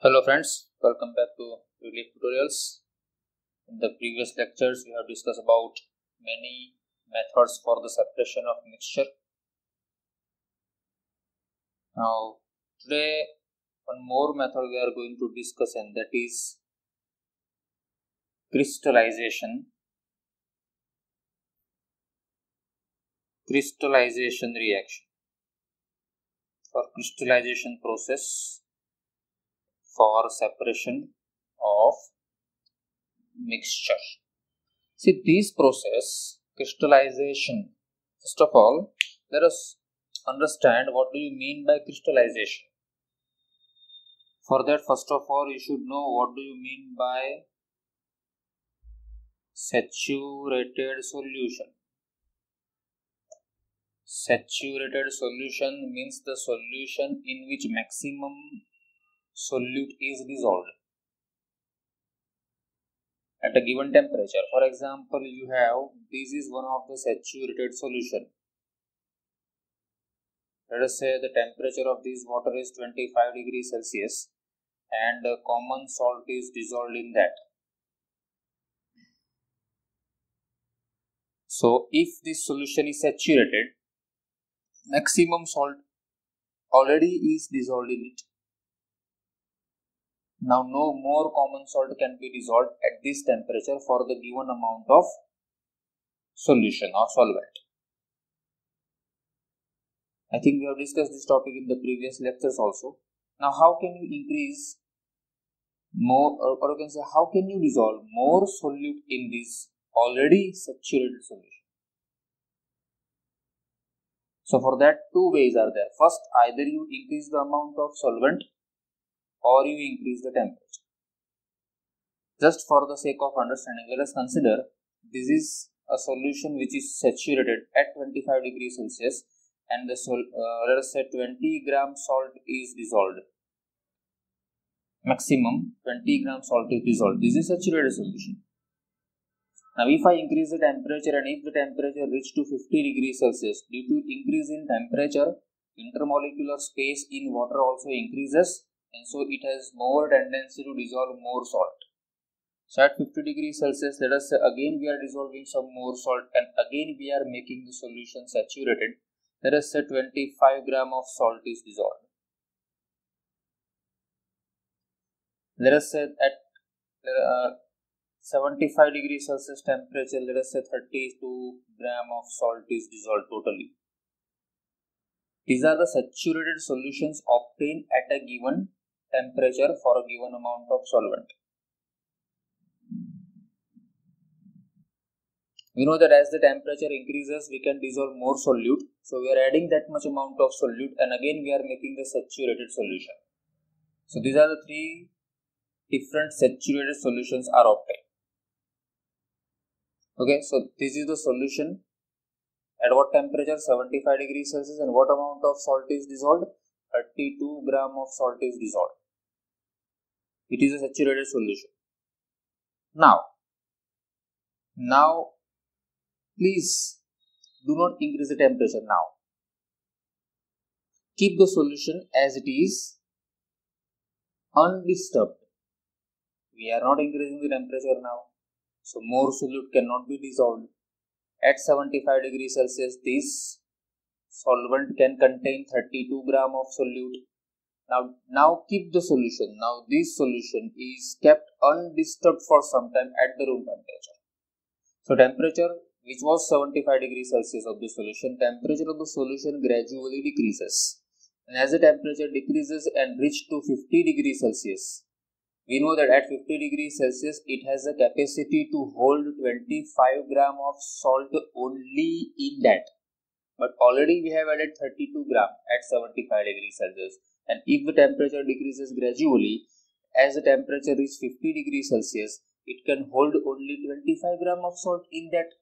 Hello friends, welcome back to Relief Tutorials. In the previous lectures, we have discussed about many methods for the separation of mixture. Now, today one more method we are going to discuss, and that is crystallization reaction. For crystallization process for separation of mixture. See, this process, crystallization, first of all, let us understand what do you mean by crystallization. For that, first of all, you should know what do you mean by saturated solution. Saturated solution means the solution in which maximum solute is dissolved at a given temperature. For example, you have, this is one of the saturated solution. Let us say the temperature of this water is 25 degrees Celsius and common salt is dissolved in that. So, if this solution is saturated, maximum salt already is dissolved in it. Now, no more common salt can be dissolved at this temperature for the given amount of solution or solvent. I think we have discussed this topic in the previous lectures also. Now, how can you increase more, or you can say, how can you dissolve more solute in this already saturated solution? So, for that, two ways are there. First, either you increase the amount of solvent or you increase the temperature. Just for the sake of understanding, let us consider this is a solution which is saturated at 25 degrees Celsius and the let us say 20 gram salt is dissolved. Maximum 20 gram salt is dissolved. This is saturated solution. Now, if I increase the temperature and if the temperature reach to 50 degrees Celsius, due to increase in temperature, intermolecular space in water also increases, and so it has more tendency to dissolve more salt. So, at 50 degrees Celsius, let us say again we are dissolving some more salt and again we are making the solution saturated. Let us say 25 gram of salt is dissolved. Let us say at 75 degrees Celsius temperature, let us say 32 gram of salt is dissolved totally. These are the saturated solutions obtained at a given temperature for a given amount of solvent. We know that as the temperature increases, we can dissolve more solute. So, we are adding that much amount of solute and again we are making the saturated solution. So, these are the three different saturated solutions are obtained. Okay, so this is the solution at what temperature? 75 degrees Celsius, and what amount of salt is dissolved? 32 gram of salt is dissolved. It is a saturated solution. Now please do not increase the temperature now. Keep the solution as it is undisturbed. We are not increasing the temperature now. So, more solute cannot be dissolved. At 75 degrees Celsius, this solvent can contain 32 gram of solute. Now keep the solution. Now, this solution is kept undisturbed for some time at the room temperature. So, temperature which was 75 degrees Celsius of the solution, temperature of the solution gradually decreases. And as the temperature decreases and reaches to 50 degrees Celsius, we know that at 50 degrees Celsius, it has a capacity to hold 25 gram of salt only in that. But already we have added 32 gram at 75 degrees Celsius. And if the temperature decreases gradually, as the temperature reaches 50 degrees Celsius, it can hold only 25 gram of salt in that.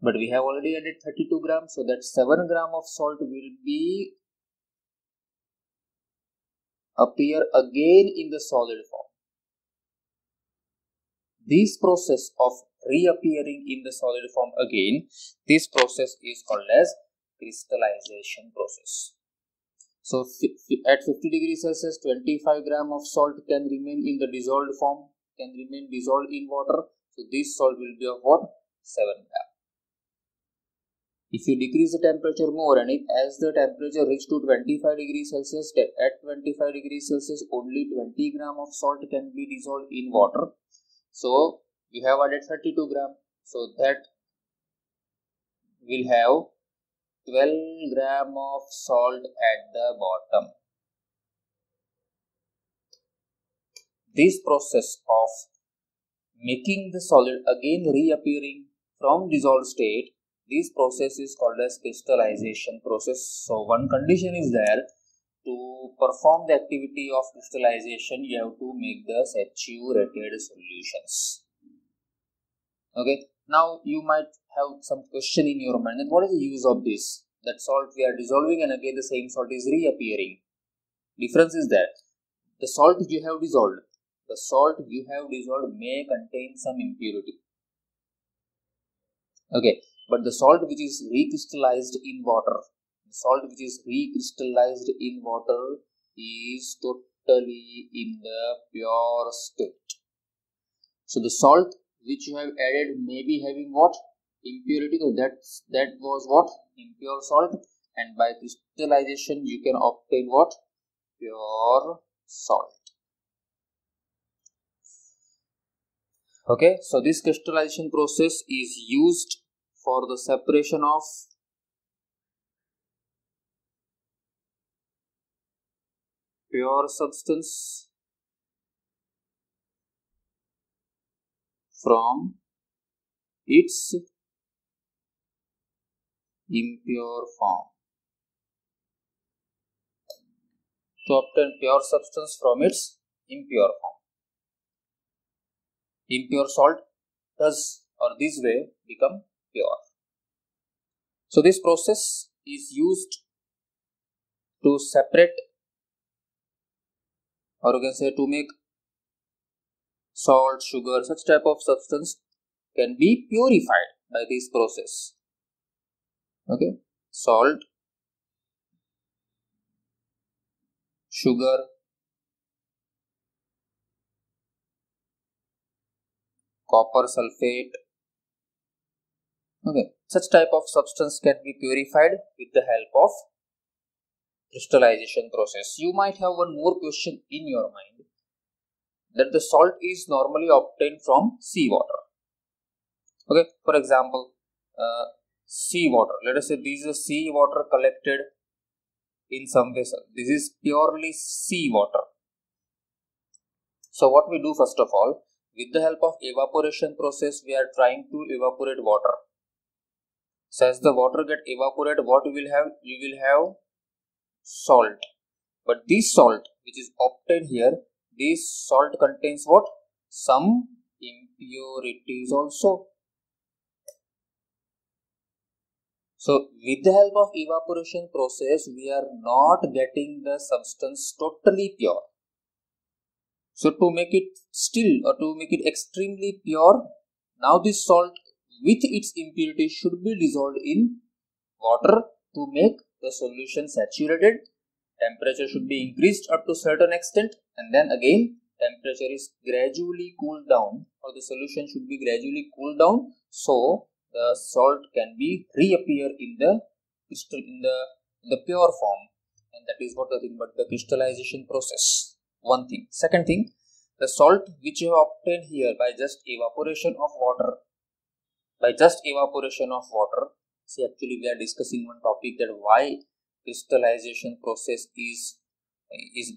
But we have already added 32 gram, so that 7 gram of salt will be appear again in the solid form. This process of reappearing in the solid form again, this process is called as crystallization process. So at 50 degrees Celsius, 25 gram of salt can remain in the dissolved form, can remain dissolved in water. So this salt will be of what? 7 gram. If you decrease the temperature more, and as the temperature reaches to 25 degrees Celsius, at 25 degrees Celsius only 20 gram of salt can be dissolved in water. So you have added 32 gram. So that will have 12 gram of salt at the bottom. This process of making the solid again reappearing from dissolved state, this process is called as crystallization process. So one condition is there: to perform the activity of crystallization, you have to make the saturated solutions. Okay, now you might have some question in your mind, and what is the use of this? That salt we are dissolving and again the same salt is reappearing. Difference is that the salt you have dissolved, may contain some impurity. Okay, but the salt which is recrystallized in water, is totally in the pure state. So the salt which you have added may be having what? Impurity. So that was what? Impure salt, and by crystallization you can obtain what? Pure salt. Okay, so this crystallization process is used for the separation of pure substance from its impure form. To obtain pure substance from its impure form. Impure salt does, or this way, become pure. So this process is used to separate, or you can say to make salt, sugar, such type of substance can be purified by this process. Okay, salt, sugar, copper sulfate. Okay, such type of substance can be purified with the help of crystallization process. You might have one more question in your mind, that the salt is normally obtained from seawater. Okay, for example, seawater. Let us say this is seawater collected in some vessel. This is purely seawater. So what we do, first of all, with the help of evaporation process, we are trying to evaporate water. So as the water get evaporated, what you will have? You will have salt. But this salt which is obtained here, this salt contains what? Some impurities also. So with the help of evaporation process, we are not getting the substance totally pure. So to make it still, or to make it extremely pure, now this salt with its impurity should be dissolved in water to make the solution saturated. Temperature should be increased up to certain extent, and then again temperature is gradually cooled down, or the solution should be gradually cooled down, so the salt can be reappear in the crystal, in the pure form, and that is what the thing but the crystallization process. One thing. Second thing, the salt which you have obtained here by just evaporation of water, see, actually we are discussing one topic, that why crystallization process is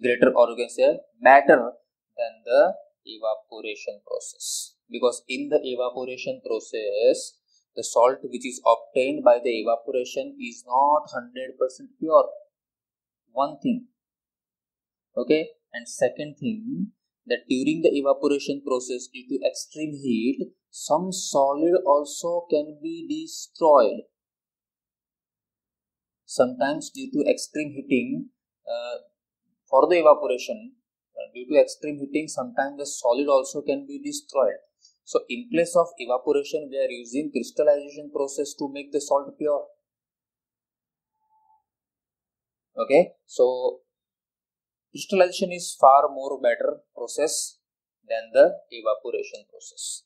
greater, or you can say better than the evaporation process, because in the evaporation process, the salt which is obtained by the evaporation is not 100% pure. One thing. Okay, and second thing, that during the evaporation process, due to extreme heat, some solid also can be destroyed. Sometimes due to extreme heating, for the evaporation, due to extreme heating, sometimes the solid also can be destroyed. So in place of evaporation, we are using crystallization process to make the salt pure. Okay, so crystallization is far more better process than the evaporation process.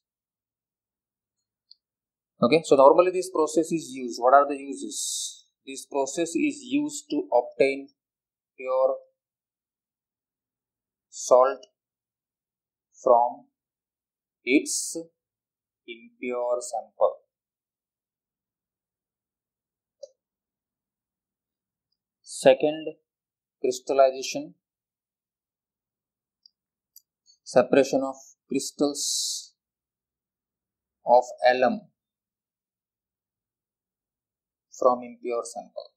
Okay, so normally this process is used. What are the uses? This process is used to obtain pure salt from its impure sample. Second, crystallization, separation of crystals of alum from impure sample.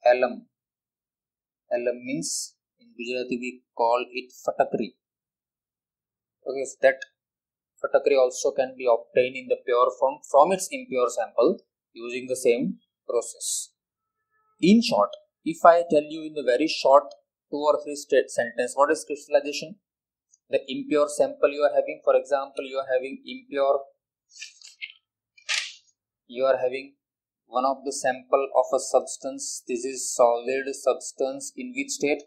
Alum means in Gujarati we call it fatakri. Okay, so that fatakri also can be obtained in the pure form from its impure sample using the same process. In short, if I tell you in the very short 2 or 3 sentence, what is crystallization? The impure sample you are having, for example, you are having one of the sample of a substance. This is solid substance in which state?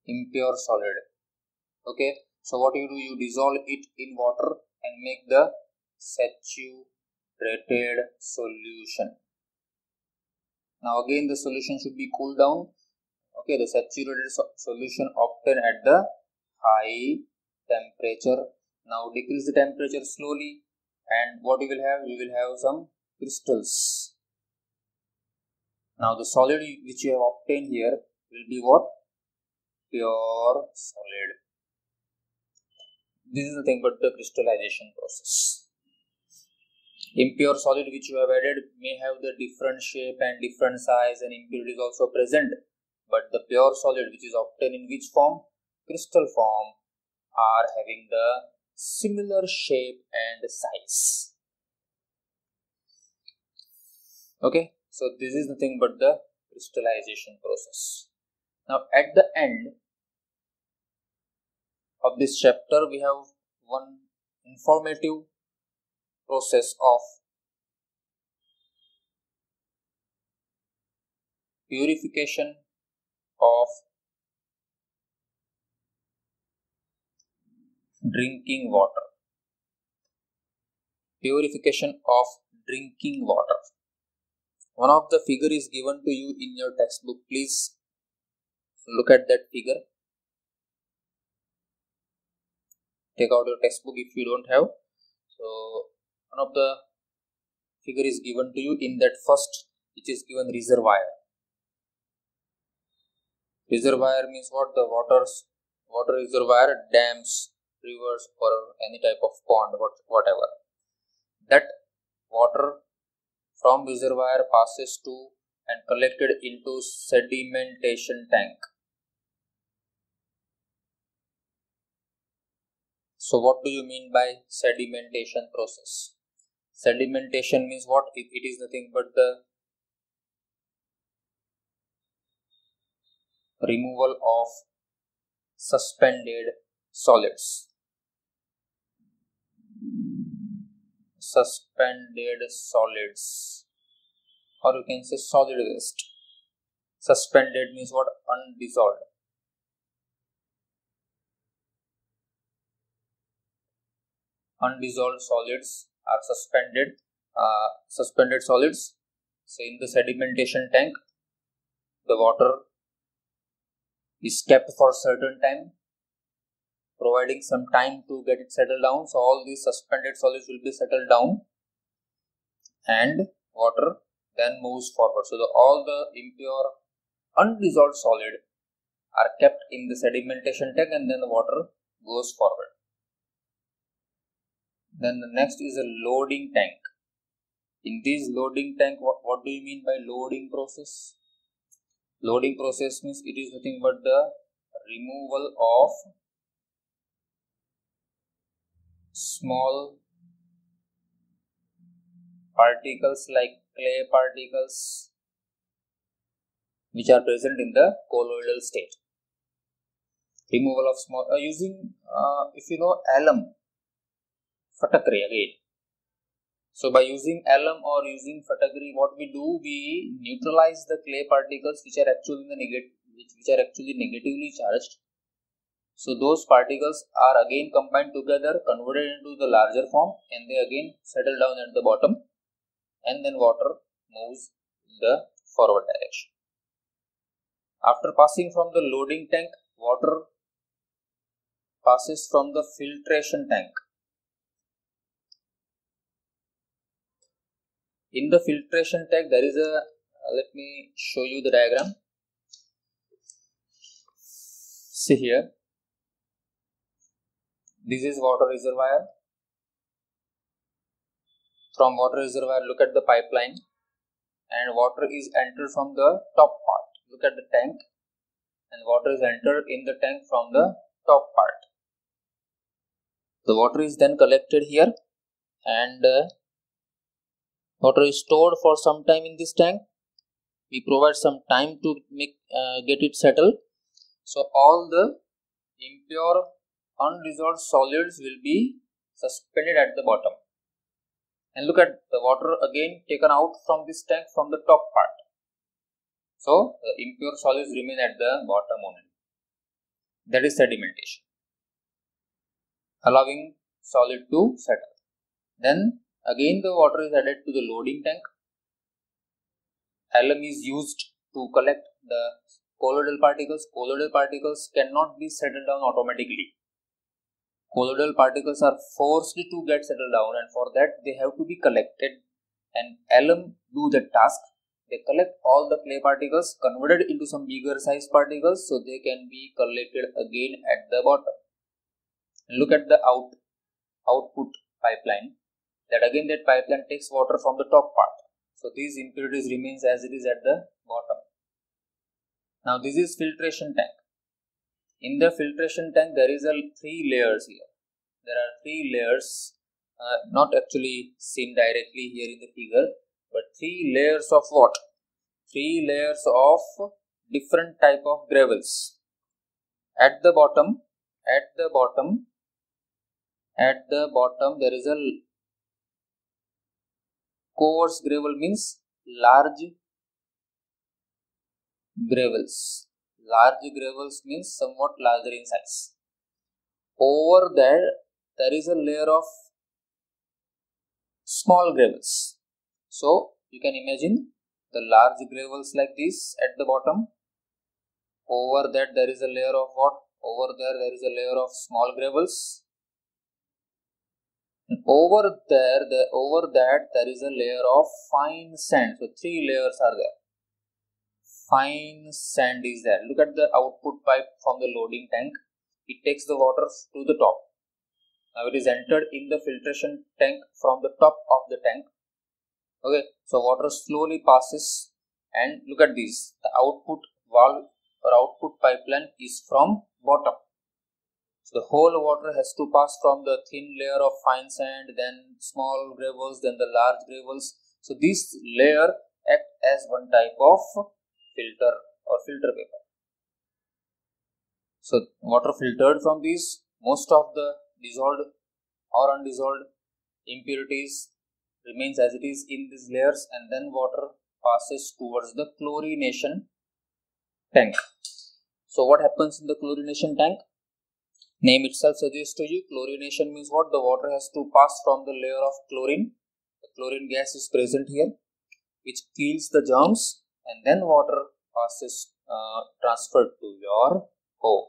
Impure solid. Okay, so what you do, you dissolve it in water and make the saturated solution. Now again the solution should be cooled down. Okay, the saturated solution obtained at the high temperature. Now decrease the temperature slowly, and what you will have? You will have some crystals. Now the solid which you have obtained here will be what? Pure solid. This is nothing but the crystallization process. Impure solid which you have added may have the different shape and different size, and impurities also present, but the pure solid which is obtained in which form? Crystal form, are having the similar shape and size. Okay, so this is nothing but the crystallization process. Now at the end of this chapter we have one informative process of purification of drinking water. Purification of drinking water. One of the figure is given to you in your textbook. Please look at that figure. Take out your textbook if you don't have. So one of the figure is given to you. In that first, which is given reservoir. Reservoir means what? The water reservoir, dams, rivers, or any type of pond, whatever. That water from reservoir passes to and collected into sedimentation tank. So what do you mean by sedimentation process? Sedimentation means what? It is nothing but the removal of suspended solids. Suspended solids, or you can say solid waste. Suspended means what? Undissolved. Undissolved solids are suspended. Suspended solids. So in the sedimentation tank, the water is kept for a certain time, providing some time to get it settled down. So all these suspended solids will be settled down, and water then moves forward. So all the impure undissolved solid are kept in the sedimentation tank, and then the water goes forward. Then the next is a loading tank. In this loading tank, what do you mean by loading process? Loading process means it is nothing but the removal of small particles like clay particles which are present in the colloidal state. Removal of small using if you know alum, fatakri again. So by using alum or using Photagri, what we do, we neutralize the clay particles which are actually negatively charged. So those particles are again combined together, converted into the larger form, and they again settle down at the bottom, and then water moves in the forward direction. After passing from the loading tank, water passes from the filtration tank. In the filtration tank, there is a, let me show you the diagram. See here, this is water reservoir. From water reservoir, look at the pipeline, and water is entered from the top part. Look at the tank, and water is entered in the tank from the top part. The water is then collected here, and water is stored for some time in this tank. We provide some time to get it settled. So all the impure undissolved solids will be suspended at the bottom. And look at the water again taken out from this tank from the top part. So the impure solids remain at the bottom only. That is sedimentation, allowing solid to settle. Then again the water is added to the loading tank. Alum is used to collect the colloidal particles. Colloidal particles cannot be settled down automatically. Colloidal particles are forced to get settled down, and for that they have to be collected, and alum do the task. They collect all the clay particles, converted into some bigger size particles, so they can be collected again at the bottom. Look at the output pipeline. That pipeline takes water from the top part. So these impurities remains as it is at the bottom. Now this is filtration tank. In the filtration tank, there is three layers here. There are three layers, not actually seen directly here in the figure, but three layers of what? Three layers of different type of gravels. At the bottom, there is a coarse gravel, means large gravels. Large gravels means somewhat larger in size. Over there is a layer of small gravels. So you can imagine the large gravels like this at the bottom. Over that there is a layer of what? Over there is a layer of small gravels. And over that there is a layer of fine sand. So three layers are there. Fine sand is there. Look at the output pipe from the loading tank. It takes the water to the top. Now it is entered in the filtration tank from the top of the tank. Okay, so water slowly passes, and look at this. The output valve or output pipeline is from bottom. So the whole water has to pass from the thin layer of fine sand, then small gravels, then the large gravels. So this layer acts as one type of filter or filter paper. So water filtered from these, most of the dissolved or undissolved impurities remains as it is in these layers, and then water passes towards the chlorination tank. So what happens in the chlorination tank? Name itself suggests to you, chlorination means what? The water has to pass from the layer of chlorine. The chlorine gas is present here, which kills the germs, and then water passes transferred to your home.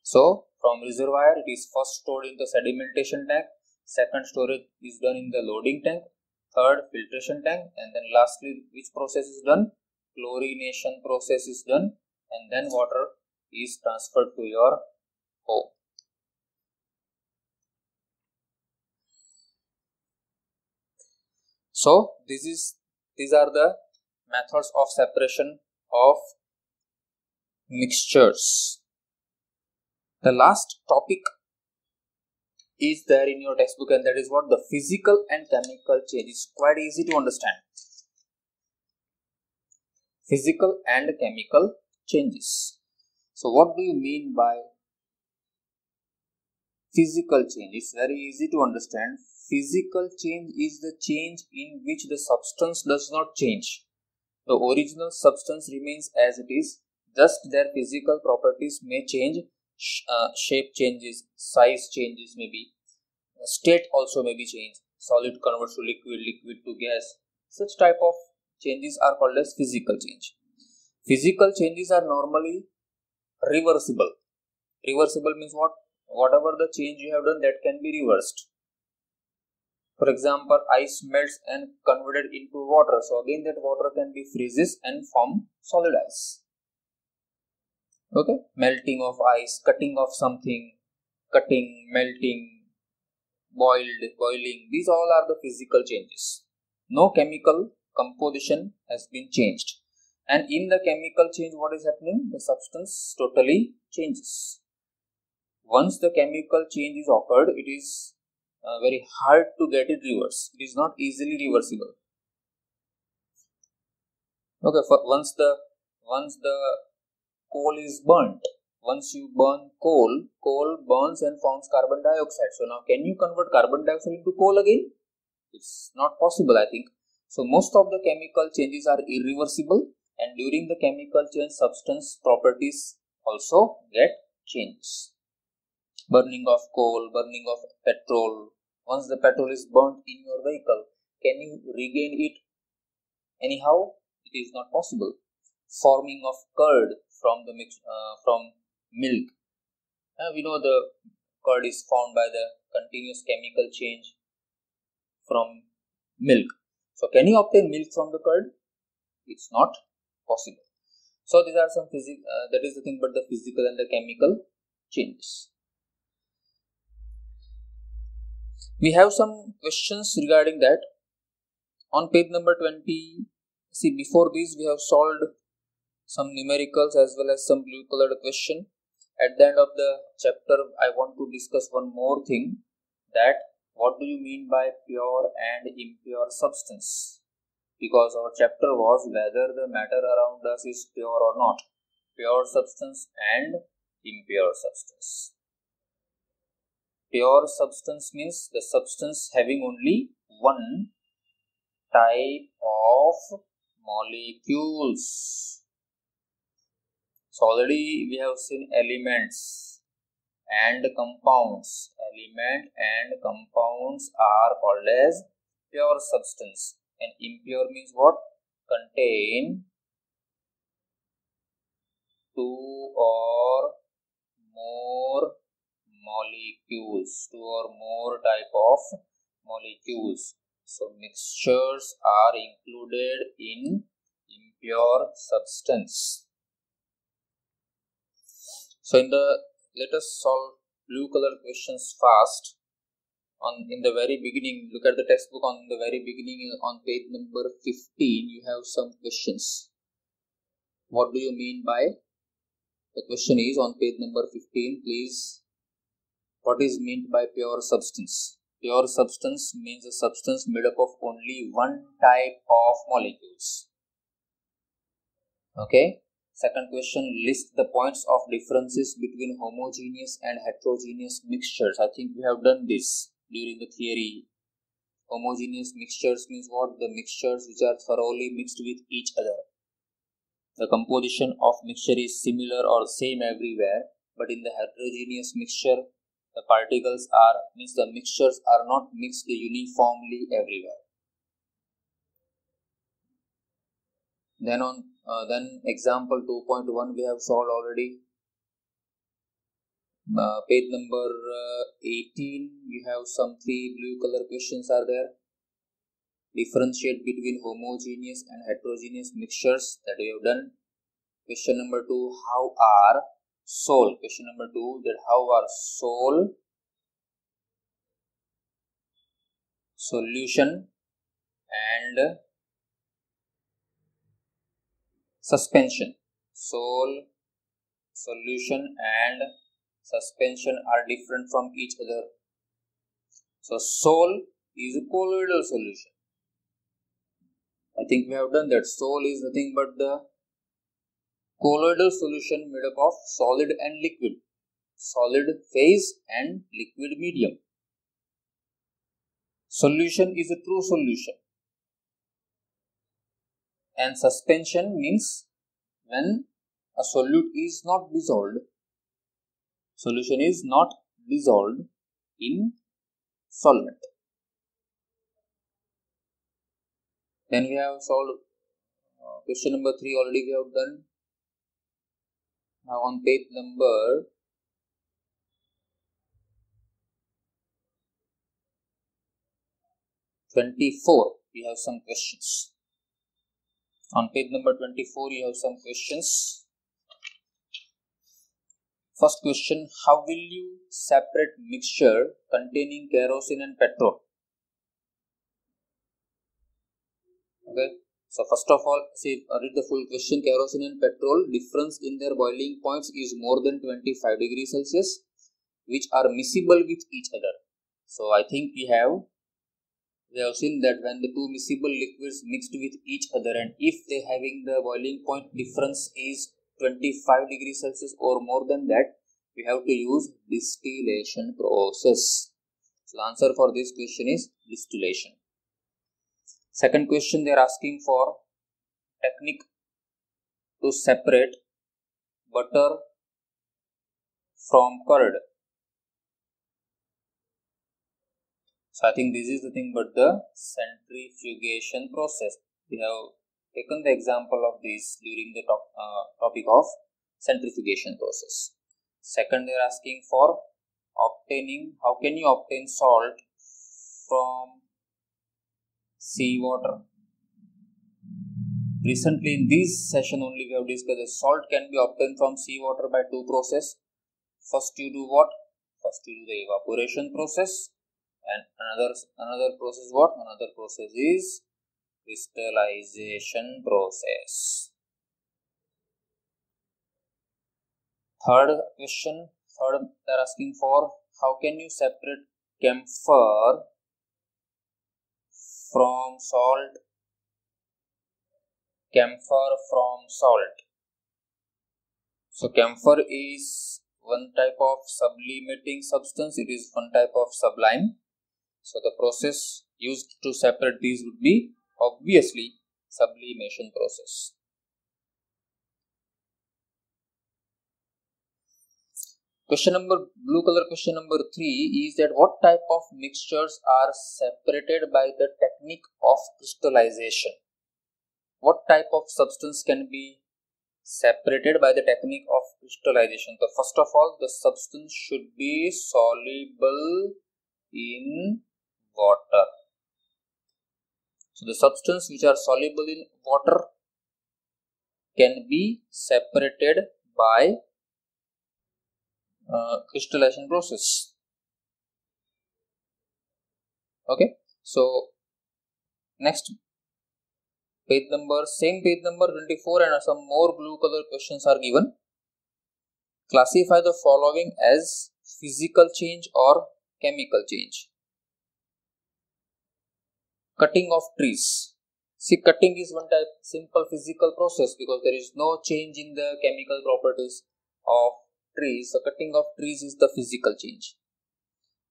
So from reservoir, it is first stored in the sedimentation tank, second storage is done in the loading tank, third filtration tank, and then lastly which process is done? Chlorination process is done, and then water is transferred to your home. So these are the methods of separation of mixtures. The last topic is there in your textbook, and that is what? The physical and chemical change. Is quite easy to understand. Physical and chemical changes. So what do you mean by Physical change. It's very easy to understand. Physical change is the change in which the substance does not change. The original substance remains as it is, just their physical properties may change, shape changes, size changes maybe, state also may be changed, solid converts to liquid, liquid to gas. Such type of changes are called as physical change. Physical changes are normally reversible. Reversible means what? Whatever the change you have done, that can be reversed. For example, ice melts and converted into water. So again that water can be freezes and form solid ice. Okay, melting of ice, cutting of something, cutting, melting, boiling. These all are the physical changes. No chemical composition has been changed. And in the chemical change, what is happening? The substance totally changes. Once the chemical change is occurred, it is very hard to get it reversed. It is not easily reversible. Okay, for once the coal is burnt, once you burn coal burns and forms carbon dioxide. So now can you convert carbon dioxide into coal again? It's not possible, I think. So most of the chemical changes are irreversible, and during the chemical change, substance properties also get changes. Burning of coal, burning of petrol. Once the petrol is burnt in your vehicle, can you regain it anyhow? It is not possible. Forming of curd from the milk. We know the curd is formed by the continuous chemical change from milk. So can you obtain milk from the curd? It's not possible. So these are some that is the thing, but the physical and the chemical changes. We have some questions regarding that. On page number 20, see, before this we have solved some numericals as well as some blue colored question. At the end of the chapter, I want to discuss one more thing, that what do you mean by pure and impure substance? Because our chapter was whether the matter around us is pure or not. Pure substance and impure substance. Pure substance means the substance having only one type of molecules. So already we have seen elements and compounds. Element and compounds are called as pure substance. And impure means what? Contain two or more molecules, two or more type of molecules. So mixtures are included in impure substance. So let us solve blue color questions fast. In the very beginning, look at the textbook. On the very beginning, on page number 15, you have some questions. What do you mean by? The question is on page number 15, please. What is meant by pure substance? Pure substance means a substance made up of only one type of molecules. Okay. Second question, list the points of differences between homogeneous and heterogeneous mixtures. I think we have done this during the theory. Homogeneous mixtures means what? The mixtures which are thoroughly mixed with each other. The composition of mixture is similar or same everywhere, but in the heterogeneous mixture, the particles means the mixtures are not mixed uniformly everywhere. Then example 2.1 we have solved already. Page number 18, you have some 3 blue color questions are there. Differentiate between homogeneous and heterogeneous mixtures, that we have done. Question number 2, how are Sol? Question number 2, that how are Sol, solution and suspension. Sol, solution and suspension are different from each other. So Sol is a colloidal solution. I think we have done that. Sol is nothing but the colloidal solution made up of solid and liquid. solid phase and liquid medium. Solution is a true solution. And suspension means when a solute is not dissolved, solution is not dissolved in solvent. Then we have solved question number 3 already we have done. Now on page number 24 we have some questions. On page number 24 you have some questions. First question, how will you separate mixture containing kerosene and petrol? Okay, so first of all, see, read the full question. Kerosene and petrol, difference in their boiling points is more than 25 degrees Celsius, which are miscible with each other. So I think we have seen that when the two miscible liquids mixed with each other, and if they having the boiling point difference is 25 degrees Celsius or more than that, we have to use distillation process. So the answer for this question is distillation. Second question, they are asking for technique to separate butter from curd. So I think this is the thing, but the centrifugation process. We have taken the example of this during the topic of centrifugation process. Second, they are asking for obtaining, how can you obtain salt from seawater? Recently in this session only we have discussed that salt can be obtained from seawater by two processes. First you do what? First you do the evaporation process, and another process what? Another process is crystallization process. Third question, they are asking for how can you separate camphor from salt? Camphor from salt. So camphor is one type of sublimating substance. It is one type of sublime. So the process used to separate these would be obviously sublimation process. Question number, blue color question number 3 is that what type of mixtures are separated by the technique of crystallization? What type of substance can be separated by the technique of crystallization? So first of all, the substance should be soluble in water. So the substance which are soluble in water can be separated by crystallization process. Okay, so next page number, same page number 24, and some more blue color questions are given. Classify the following as physical change or chemical change. Cutting of trees. See, cutting is one type simple physical process because there is no change in the chemical properties of trees. So cutting of trees is the physical change.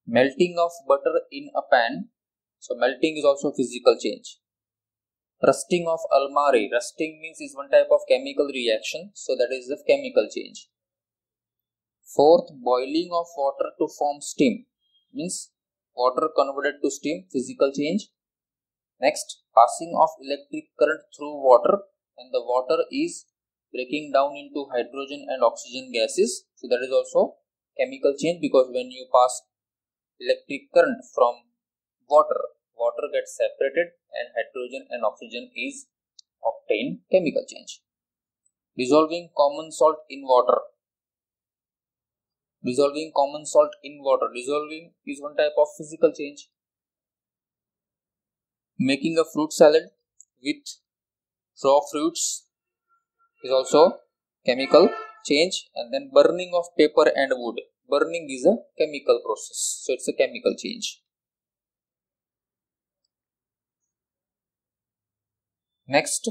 Melting of butter in a pan. So melting is also physical change. Rusting of almari. Rusting means is one type of chemical reaction. So that is the chemical change. Fourth, boiling of water to form steam. Means water converted to steam, physical change. Next, passing of electric current through water, and the water is breaking down into hydrogen and oxygen gases. So that is also chemical change because when you pass electric current from water, water gets separated and hydrogen and oxygen is obtained, chemical change. Dissolving common salt in water. Dissolving common salt in water. Dissolving is one type of physical change. Making a fruit salad with raw fruits is also chemical change. And then burning of paper and wood. Burning is a chemical process. So it's a chemical change. Next,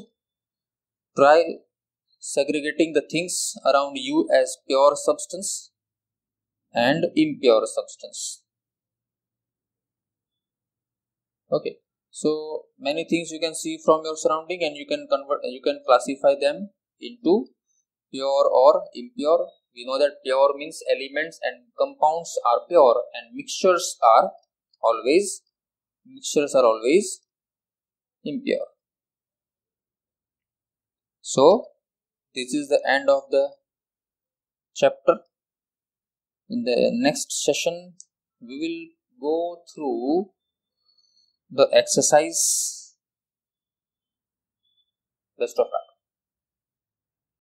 try segregating the things around you as pure substance. and impure substance. Okay, so many things you can see from your surrounding, and you can classify them into pure or impure. We know that pure means elements and compounds are pure, and mixtures are always impure. So this is the end of the chapter. In the next session, we will go through the exercise. Best of luck.